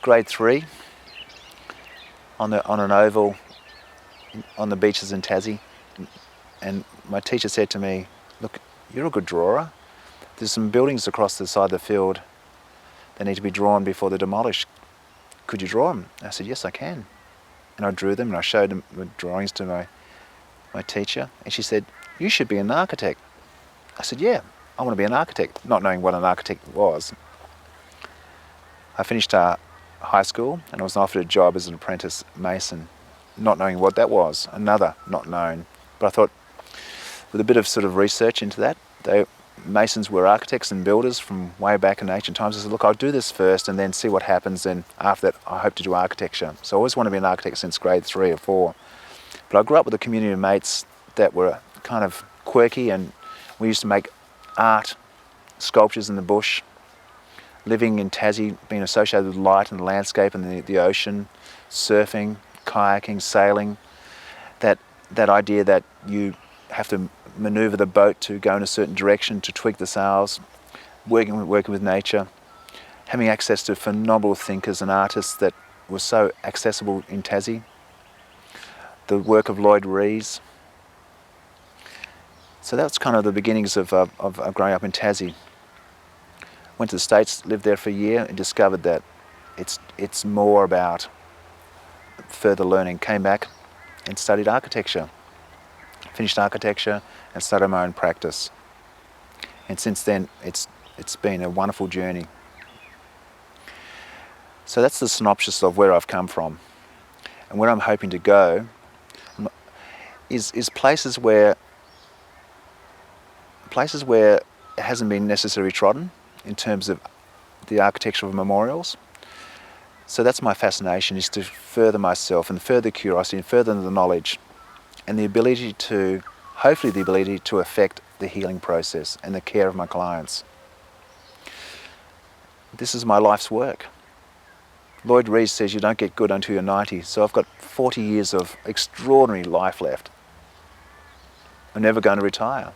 grade 3 on an oval on the beaches in Tassie, and my teacher said to me, "Look, you're a good drawer. There's some buildings across the side of the field that need to be drawn before they're demolished. Could you draw them?" I said, "Yes, I can." And I drew them, and I showed them the drawings to my teacher, and she said, "You should be an architect." I said, "Yeah, I want to be an architect," not knowing what an architect was. I finished high school, and I was offered a job as an apprentice mason, not knowing what that was, another not known. But I thought, with a bit of sort of research into that, masons were architects and builders from way back in ancient times. I said, look, I'll do this first and then see what happens, and after that I hope to do architecture. So I always wanted to be an architect since grade 3 or 4. But I grew up with a community of mates that were kind of quirky, and we used to make art, sculptures in the bush, living in Tassie, being associated with light and the landscape and the ocean, surfing, kayaking, sailing. That idea that you have to manoeuvre the boat to go in a certain direction, to tweak the sails, working with nature, having access to phenomenal thinkers and artists that were so accessible in Tassie. The work of Lloyd Rees. So that's kind of the beginnings of growing up in Tassie. Went to the States, lived there for a year, and discovered that it's more about further learning. Came back and studied architecture. Finished architecture and started my own practice. And since then, it's been a wonderful journey. So that's the synopsis of where I've come from. And where I'm hoping to go is places where it hasn't been necessarily trodden in terms of the architectural memorials. So that's my fascination, is to further myself and further curiosity and further the knowledge, and the ability to, hopefully the ability to affect the healing process and the care of my clients. This is my life's work. Lloyd Rees says you don't get good until you're 90, so I've got 40 years of extraordinary life left. I'm never going to retire.